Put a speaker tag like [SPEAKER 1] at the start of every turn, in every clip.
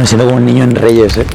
[SPEAKER 1] Me siento como un niño en Reyes, ¿eh?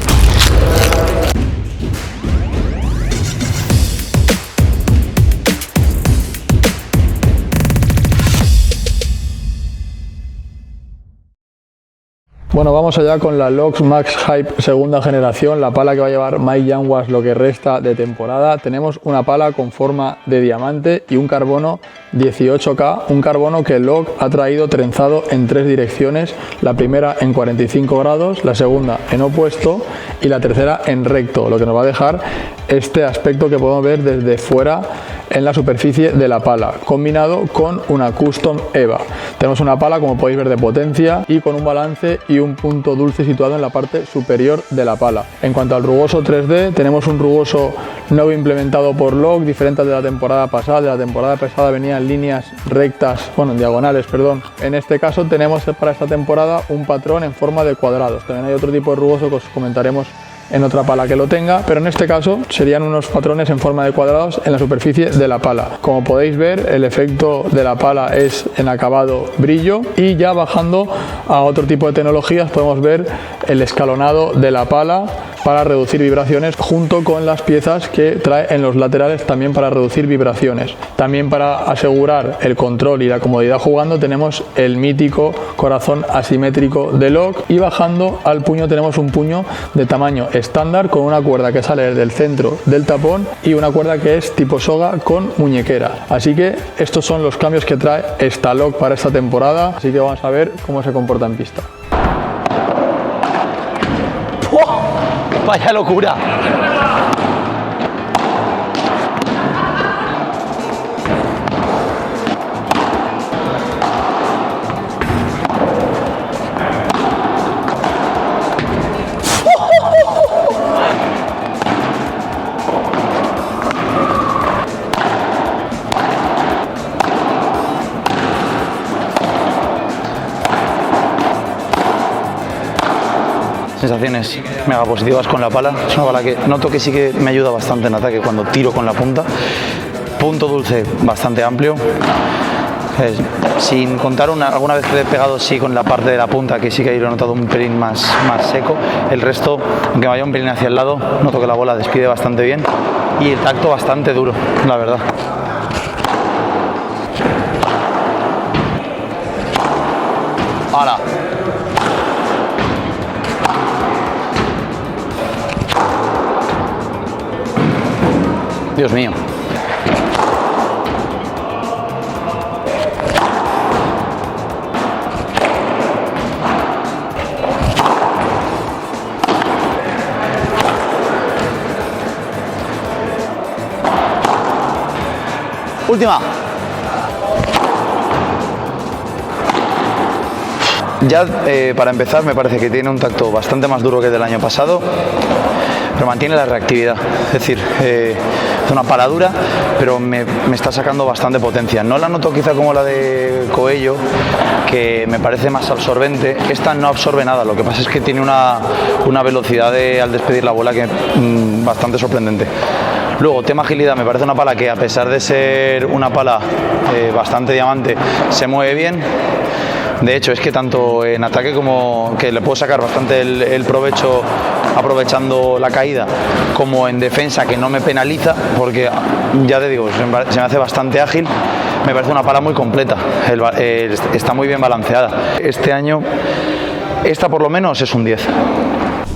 [SPEAKER 2] Bueno, vamos allá con la Lox Max Hype segunda generación, la pala que va a llevar Mike Yanguas lo que resta de temporada. Tenemos una pala con forma de diamante y un carbono 18K, un carbono que Lox ha traído trenzado en 3 direcciones, la primera en 45 grados, la segunda en opuesto y la tercera en recto, lo que nos va a dejar este aspecto que podemos ver desde fuera en la superficie de la pala, combinado con una Custom EVA. Tenemos una pala, como podéis ver, de potencia y con un balance y un punto dulce situado en la parte superior de la pala. En cuanto al rugoso 3D, tenemos un rugoso nuevo implementado por Lox, diferente al de la temporada pasada. De la temporada pasada venían líneas rectas, bueno, en diagonales, perdón. En este caso tenemos para esta temporada un patrón en forma de cuadrados. También hay otro tipo de rugoso que os comentaremos en otra pala que lo tenga, pero en este caso serían unos patrones en forma de cuadrados en la superficie de la pala. Como podéis ver, el efecto de la pala es en acabado brillo, y ya bajando a otro tipo de tecnologías podemos ver el escalonado de la pala para reducir vibraciones, junto con las piezas que trae en los laterales también para reducir vibraciones. También para asegurar el control y la comodidad jugando tenemos el mítico corazón asimétrico de Lox, y bajando al puño tenemos un puño de tamaño estándar con una cuerda que sale del centro del tapón y una cuerda que es tipo soga con muñequera. Así que estos son los cambios que trae esta Lox para esta temporada, así que vamos a ver cómo se comporta en pista.
[SPEAKER 1] ¡Oh! ¡Vaya locura! Sensaciones mega positivas con la pala. Es una pala que noto que sí que me ayuda bastante en ataque cuando tiro con la punta. Punto dulce bastante amplio. Sin contar alguna vez que he pegado sí con la parte de la punta, que sí que ahí lo he notado un pelín más seco. El resto, aunque vaya un pelín hacia el lado, noto que la bola despide bastante bien y el tacto bastante duro, la verdad. ¡Hala! Dios mío. Última. Ya para empezar me parece que tiene un tacto bastante más duro que el del año pasado, pero mantiene la reactividad. Es decir, es una pala dura, pero me está sacando bastante potencia. No la noto quizá como la de Coello, que me parece más absorbente. Esta no absorbe nada, lo que pasa es que tiene una velocidad al despedir la bola que bastante sorprendente. Luego, tema agilidad, me parece una pala que, a pesar de ser una pala bastante diamante, se mueve bien. De hecho, es que tanto en ataque como que le puedo sacar bastante el provecho aprovechando la caída, como en defensa, que no me penaliza, porque ya te digo, se me hace bastante ágil. Me parece una pala muy completa, está muy bien balanceada. Este año, esta por lo menos es un 10.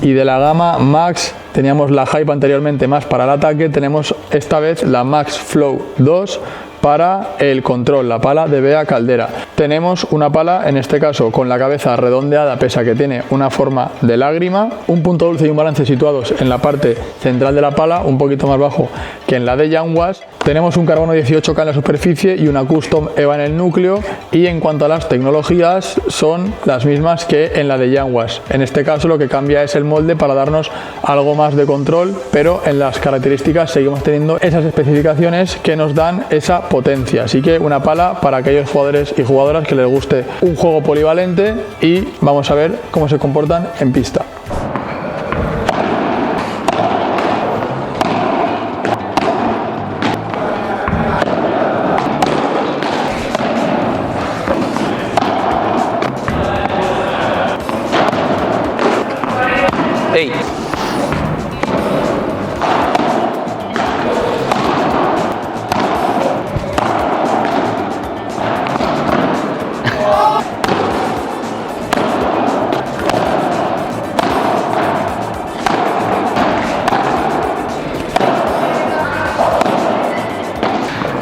[SPEAKER 2] Y de la gama Max teníamos la Hype anteriormente más para el ataque, tenemos esta vez la Max Flow 2 para el control, la pala de Bea Caldera. Tenemos una pala, en este caso con la cabeza redondeada, pese a que tiene una forma de lágrima, un punto dulce y un balance situados en la parte central de la pala, un poquito más bajo que en la de Yanguas. Tenemos un carbono 18K en la superficie y una Custom EVA en el núcleo, y en cuanto a las tecnologías son las mismas que en la de Yanguas. En este caso lo que cambia es el molde para darnos algo más de control, pero en las características seguimos teniendo esas especificaciones que nos dan esa potencia. Así que una pala para aquellos jugadores y jugadoras que les guste un juego polivalente, y vamos a ver cómo se comportan en pista.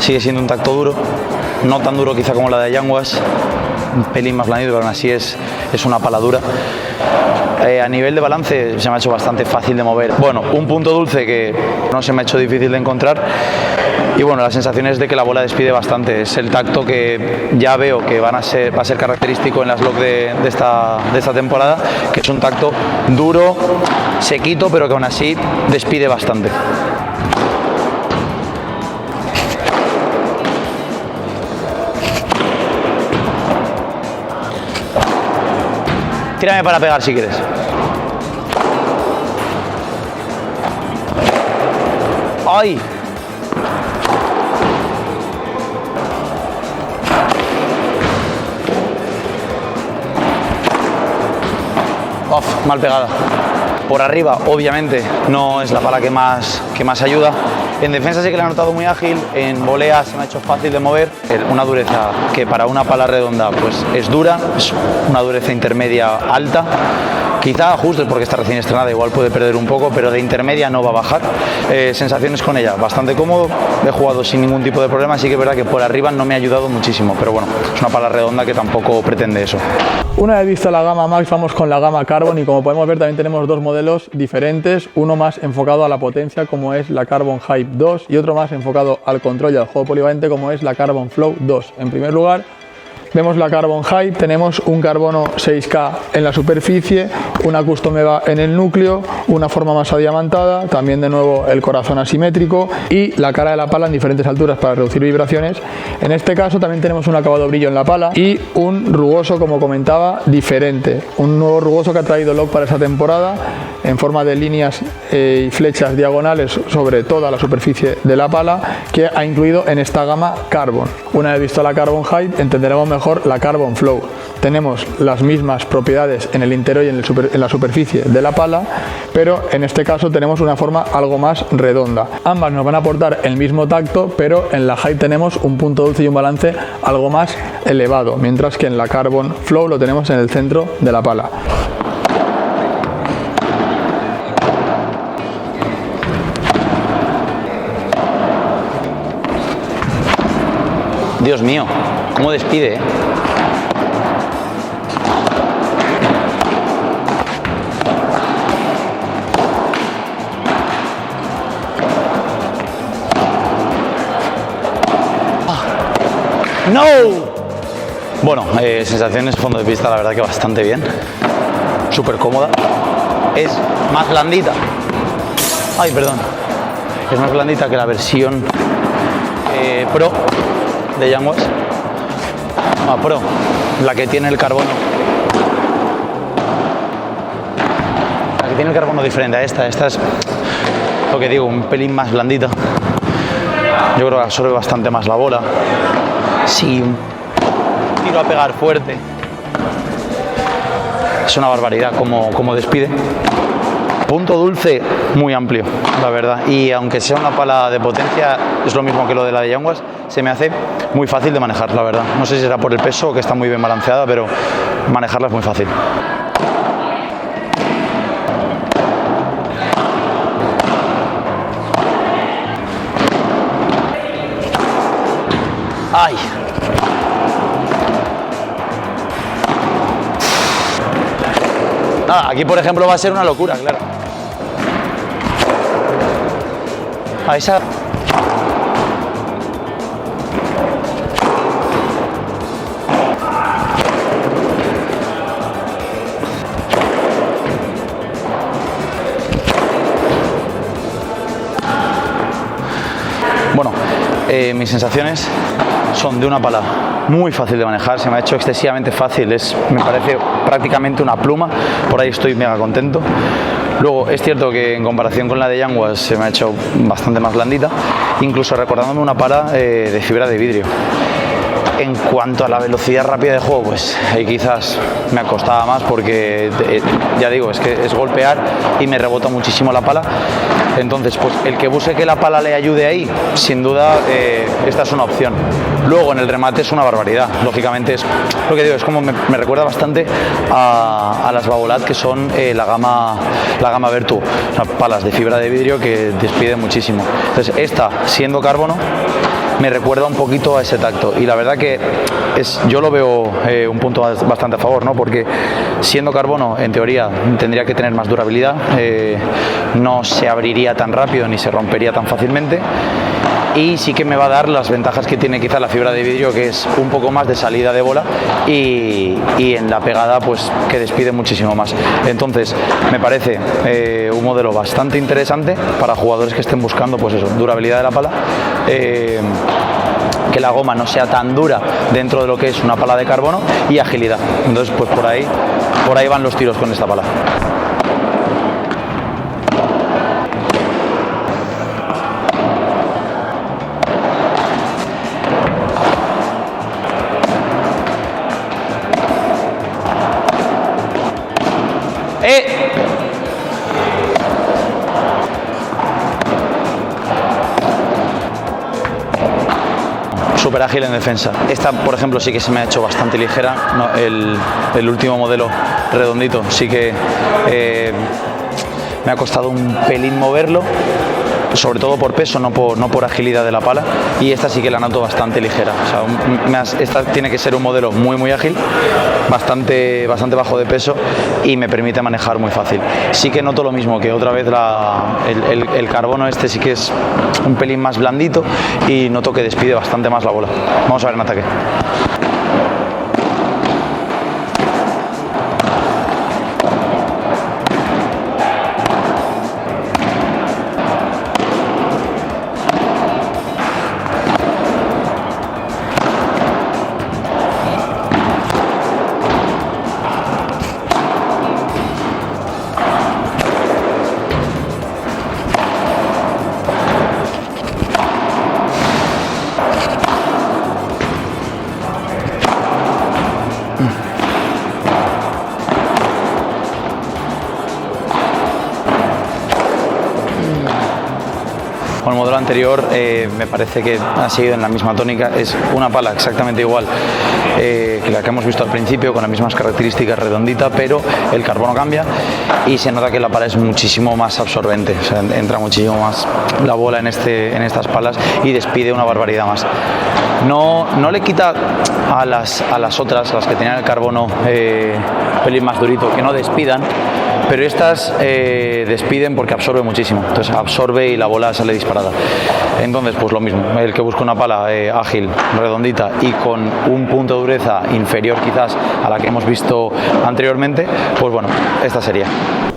[SPEAKER 1] sigue siendo un tacto duro, no tan duro quizá como la de Yanguas, un pelín más blandito, pero aún así es una pala dura. A nivel de balance se me ha hecho bastante fácil de mover. Bueno, un punto dulce que no se me ha hecho difícil de encontrar. Y bueno, la sensación es de que la bola despide bastante. Es el tacto que ya veo que va a ser característico en las LOC de esta temporada, que es un tacto duro, sequito, pero que aún así despide bastante. Tírame para pegar si quieres. ¡Ay! Uf, mal pegada. Por arriba, obviamente, no es la pala que más ayuda. En defensa sí que la he notado muy ágil, en volea se me ha hecho fácil de mover. Una dureza que para una pala redonda pues es dura, es una dureza intermedia alta. Quizá justo porque está recién estrenada, igual puede perder un poco, pero de intermedia no va a bajar. Sensaciones con ella, bastante cómodo, he jugado sin ningún tipo de problema, sí que es verdad que por arriba no me ha ayudado muchísimo, pero bueno, es una pala redonda que tampoco pretende eso.
[SPEAKER 2] Una vez vista la gama Max, vamos con la gama Carbon y como podemos ver también tenemos dos modelos diferentes, uno más enfocado a la potencia como es la Carbon Hype 2 y otro más enfocado al control y al juego polivalente como es la Carbon Flow 2. En primer lugar, vemos la Carbon Hype, tenemos un carbono 6K en la superficie, una Custom EVA en el núcleo, una forma más adiamantada, también de nuevo el corazón asimétrico y la cara de la pala en diferentes alturas para reducir vibraciones. En este caso también tenemos un acabado brillo en la pala y un rugoso, como comentaba, diferente. Un nuevo rugoso que ha traído LOC para esta temporada en forma de líneas y flechas diagonales sobre toda la superficie de la pala que ha incluido en esta gama Carbon. Una vez visto la Carbon Hype entenderemos mejor la Carbon Flow. Tenemos las mismas propiedades en el interior y en la superficie de la pala, pero en este caso tenemos una forma algo más redonda. Ambas nos van a aportar el mismo tacto, pero en la Hype tenemos un punto dulce y un balance algo más elevado, mientras que en la Carbon Flow lo tenemos en el centro de la pala.
[SPEAKER 1] Dios mío, cómo despide, ¿eh? ¡No! Bueno, sensaciones fondo de pista, la verdad que bastante bien. Súper cómoda. Es más blandita. Ay, perdón. Es más blandita que la versión Pro de Yanguas. Pro, la que tiene el carbono. La que tiene el carbono diferente a esta. Esta es, lo que digo, un pelín más blandita. Yo creo que absorbe bastante más la bola. Sí, tiro a pegar fuerte. Es una barbaridad como despide. Punto dulce muy amplio, la verdad. Y aunque sea una pala de potencia, es lo mismo que lo de la de Yanguas, se me hace muy fácil de manejar, la verdad. No sé si será por el peso o que está muy bien balanceada, pero manejarla es muy fácil. ¡Ay! Nada, aquí por ejemplo va a ser una locura, claro. A esa... Bueno, mis sensaciones son de una pala muy fácil de manejar, se me ha hecho excesivamente fácil, me parece prácticamente una pluma, por ahí estoy mega contento. Luego es cierto que en comparación con la de Yanguas se me ha hecho bastante más blandita, incluso recordándome una pala de fibra de vidrio. En cuanto a la velocidad rápida de juego, pues ahí quizás me costaba más porque, ya digo, es que es golpear y me rebota muchísimo la pala. Entonces, pues el que busque que la pala le ayude ahí, sin duda, esta es una opción. Luego, en el remate es una barbaridad. Lógicamente, es lo que digo, es como me recuerda bastante a las Babolat, que son la gama Vertu, o sea, palas de fibra de vidrio que despiden muchísimo. Entonces, esta, siendo carbono, me recuerda un poquito a ese tacto, y la verdad que yo lo veo un punto bastante a favor, ¿no? Porque siendo carbono, en teoría tendría que tener más durabilidad, no se abriría tan rápido ni se rompería tan fácilmente, y sí que me va a dar las ventajas que tiene quizá la fibra de vidrio, que es un poco más de salida de bola y en la pegada pues que despide muchísimo más. Entonces me parece un modelo bastante interesante para jugadores que estén buscando pues eso, durabilidad de la pala, que la goma no sea tan dura dentro de lo que es una pala de carbono, y agilidad. Entonces pues por ahí van los tiros con esta pala. Súper ágil en defensa. Esta, por ejemplo, sí que se me ha hecho bastante ligera. No, el último modelo redondito sí que me ha costado un pelín moverlo, sobre todo por peso, no por agilidad de la pala, y esta sí que la noto bastante ligera. O sea, esta tiene que ser un modelo muy ágil, bastante bajo de peso, y me permite manejar muy fácil. Sí que noto lo mismo, que otra vez el carbono este sí que es un pelín más blandito, y noto que despide bastante más la bola. Vamos a ver en ataque. Con el modelo anterior me parece que ha seguido en la misma tónica, es una pala exactamente igual que la que hemos visto al principio, con las mismas características, redondita, pero el carbono cambia y se nota que la pala es muchísimo más absorbente, o sea, entra muchísimo más la bola en estas palas y despide una barbaridad más. No le quita a las otras, las que tenían el carbono un pelín más durito, que no despidan, pero estas despiden porque absorbe muchísimo, entonces absorbe y la bola sale disparada. Entonces pues lo mismo, el que busca una pala ágil, redondita y con un punto de dureza inferior quizás a la que hemos visto anteriormente, pues bueno, esta sería.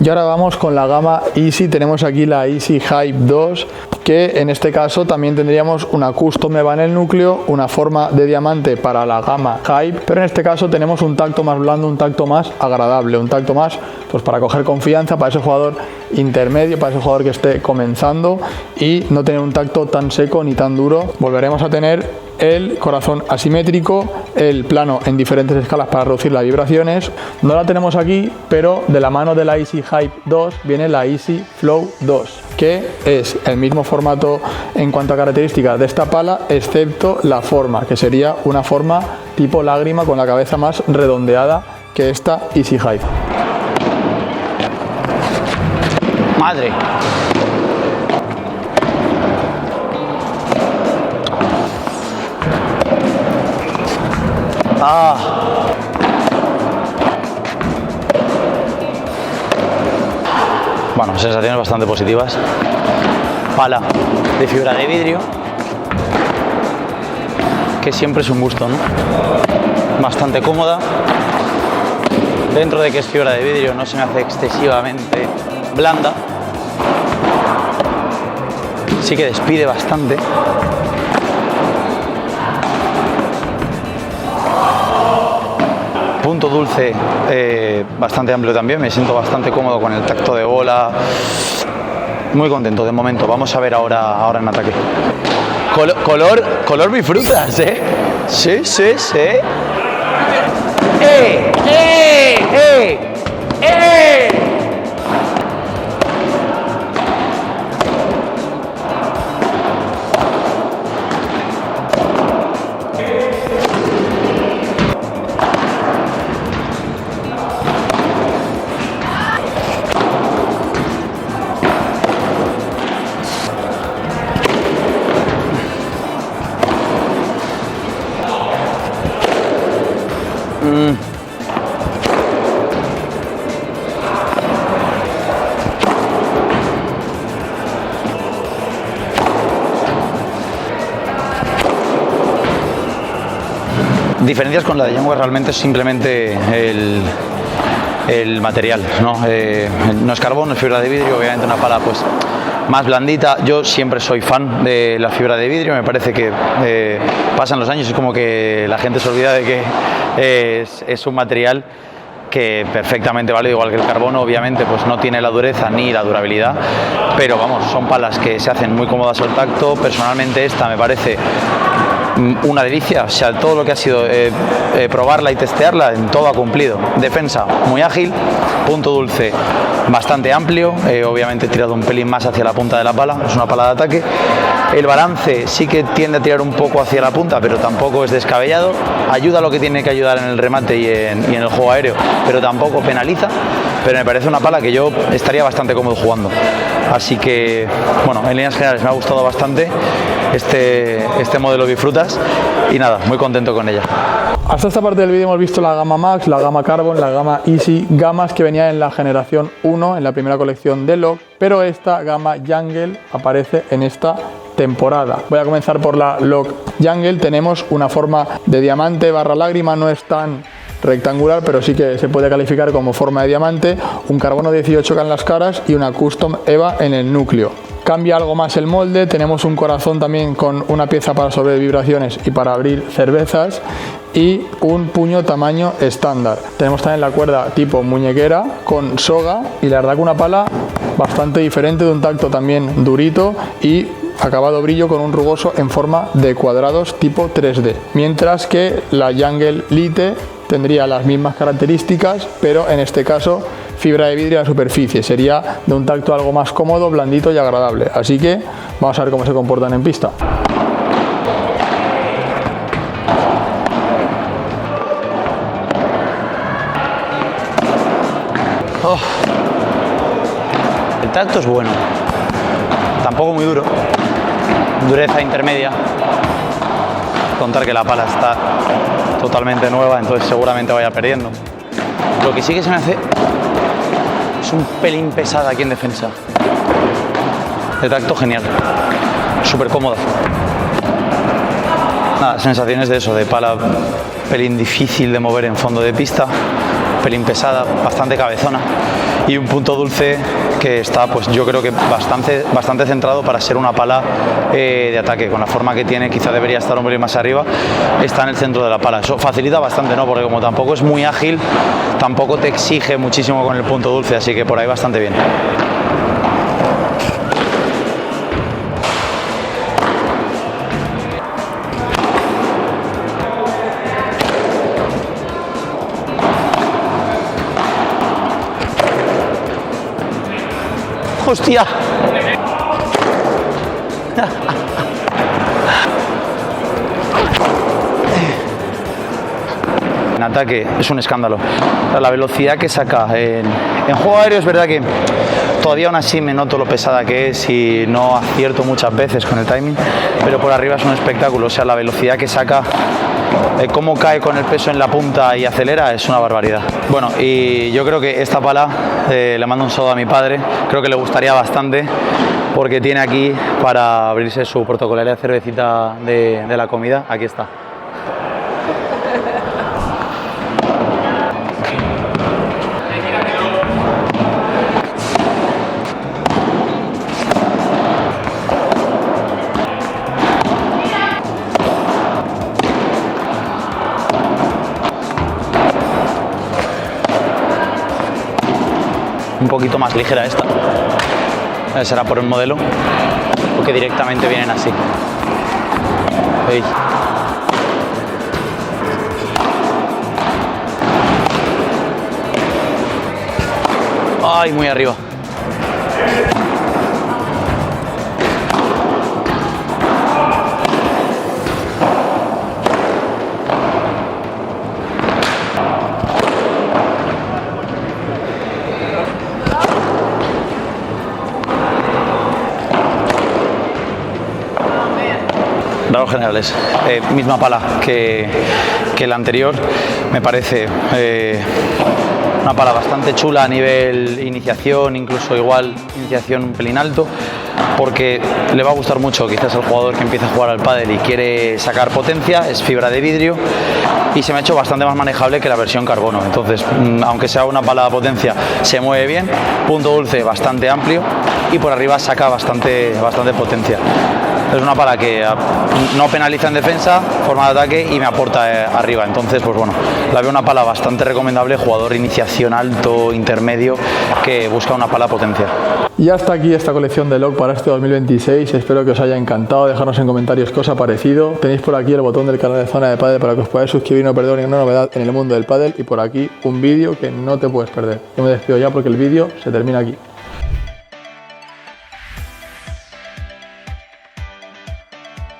[SPEAKER 2] Y ahora vamos con la gama Easy. Tenemos aquí la Easy Hype 2, que en este caso también tendríamos una custom EVA en el núcleo, una forma de diamante para la gama Hype, pero en este caso tenemos un tacto más blando, un tacto más agradable, un tacto más pues para coger confianza, para ese jugador intermedio, para ese jugador que esté comenzando y no tener un tacto tan seco ni tan duro. Volveremos a tener el corazón asimétrico, el plano en diferentes escalas para reducir las vibraciones. No la tenemos aquí, pero de la mano de la Easy Hype 2 viene la Easy Flow 2, que es el mismo formato en cuanto a características de esta pala, excepto la forma, que sería una forma tipo lágrima con la cabeza más redondeada que esta Easy Hype.
[SPEAKER 1] Madre. Bueno, sensaciones bastante positivas. Pala de fibra de vidrio, que siempre es un gusto, ¿no? Bastante cómoda. Dentro de que es fibra de vidrio, no se me hace excesivamente blanda. Sí que despide bastante. Punto dulce bastante amplio también, me siento bastante cómodo con el tacto de bola, muy contento de momento. Vamos a ver ahora en ataque. Color bifrutas, ¿eh? Sí. Diferencias con la de Youngwas realmente es simplemente el material, ¿no? No es carbón, no es fibra de vidrio, obviamente una pala pues más blandita. Yo siempre soy fan de la fibra de vidrio, me parece que pasan los años y es como que la gente se olvida de que es un material que perfectamente vale, igual que el carbono, obviamente pues no tiene la dureza ni la durabilidad, pero vamos, son palas que se hacen muy cómodas al tacto. Personalmente esta me parece una delicia, o sea, todo lo que ha sido probarla y testearla, en todo ha cumplido. Defensa muy ágil, punto dulce bastante amplio, obviamente tirado un pelín más hacia la punta de la pala, es una pala de ataque. El balance sí que tiende a tirar un poco hacia la punta, pero tampoco es descabellado. Ayuda a lo que tiene que ayudar en el remate y en el juego aéreo, pero tampoco penaliza. Pero me parece una pala que yo estaría bastante cómodo jugando. Así que, bueno, en líneas generales me ha gustado bastante este modelo Bifrutas y nada, muy contento con ella.
[SPEAKER 2] Hasta esta parte del vídeo hemos visto la gama Max, la gama Carbon, la gama Easy, gamas que venían en la generación 1, en la primera colección de Loc, pero esta gama Jungle aparece en esta temporada. Voy a comenzar por la Loc Jungle. Tenemos una forma de diamante barra lágrima, no es tan rectangular, pero sí que se puede calificar como forma de diamante, un carbono 18K en las caras y una custom EVA en el núcleo. Cambia algo más el molde, tenemos un corazón también con una pieza para sobre vibraciones y para abrir cervezas y un puño tamaño estándar. Tenemos también la cuerda tipo muñequera con soga y la verdad que una pala bastante diferente, de un tacto también durito y acabado brillo con un rugoso en forma de cuadrados tipo 3D. Mientras que la Jungle Lite tendría las mismas características, pero en este caso fibra de vidrio en la superficie. Sería de un tacto algo más cómodo, blandito y agradable. Así que vamos a ver cómo se comportan en pista.
[SPEAKER 1] Oh. El tacto es bueno, tampoco muy duro, dureza intermedia. Contar que la pala está totalmente nueva, entonces seguramente vaya perdiendo. Lo que sí que se me hace es un pelín pesada aquí en defensa. De tacto genial, súper cómoda. Nada, sensaciones de eso, de pala pelín difícil de mover en fondo de pista, pelín pesada, bastante cabezona y un punto dulce que está, pues yo creo que bastante centrado para ser una pala de ataque. Con la forma que tiene, quizá debería estar un pelín más arriba, está en el centro de la pala. Eso facilita bastante, ¿no? Porque como tampoco es muy ágil, tampoco te exige muchísimo con el punto dulce, así que por ahí bastante bien. ¡Hostia! En ataque es un escándalo. La velocidad que saca en juego aéreo es verdad que todavía aún así me noto lo pesada que es y no acierto muchas veces con el timing, pero por arriba es un espectáculo. O sea, la velocidad que saca, cómo cae con el peso en la punta y acelera, es una barbaridad. Bueno, y yo creo que esta pala, le mando un saludo a mi padre, creo que le gustaría bastante porque tiene aquí para abrirse su protocolaria cervecita de la comida. Aquí está. Un poquito más ligera esta, será por el modelo, porque directamente vienen así. ¿Veis? ¡Ay, muy arriba! claros generales. Misma pala que la anterior, me parece una pala bastante chula a nivel iniciación, incluso igual iniciación un pelín alto, porque le va a gustar mucho quizás al jugador que empieza a jugar al pádel y quiere sacar potencia. Es fibra de vidrio y se me ha hecho bastante más manejable que la versión carbono. Entonces, aunque sea una pala de potencia, se mueve bien, punto dulce bastante amplio y por arriba saca bastante potencia. Es una pala que no penaliza en defensa, forma de ataque y me aporta arriba. Entonces, pues bueno, la veo una pala bastante recomendable, jugador iniciación alto, intermedio, que busca una pala potencia.
[SPEAKER 2] Y hasta aquí esta colección de Lock para este 2026. Espero que os haya encantado. Dejadnos en comentarios qué os ha parecido. Tenéis por aquí el botón del canal de Zona de Pádel para que os podáis suscribir y no perder ninguna novedad en el mundo del pádel. Y por aquí un vídeo que no te puedes perder. Yo me despido ya porque el vídeo se termina aquí.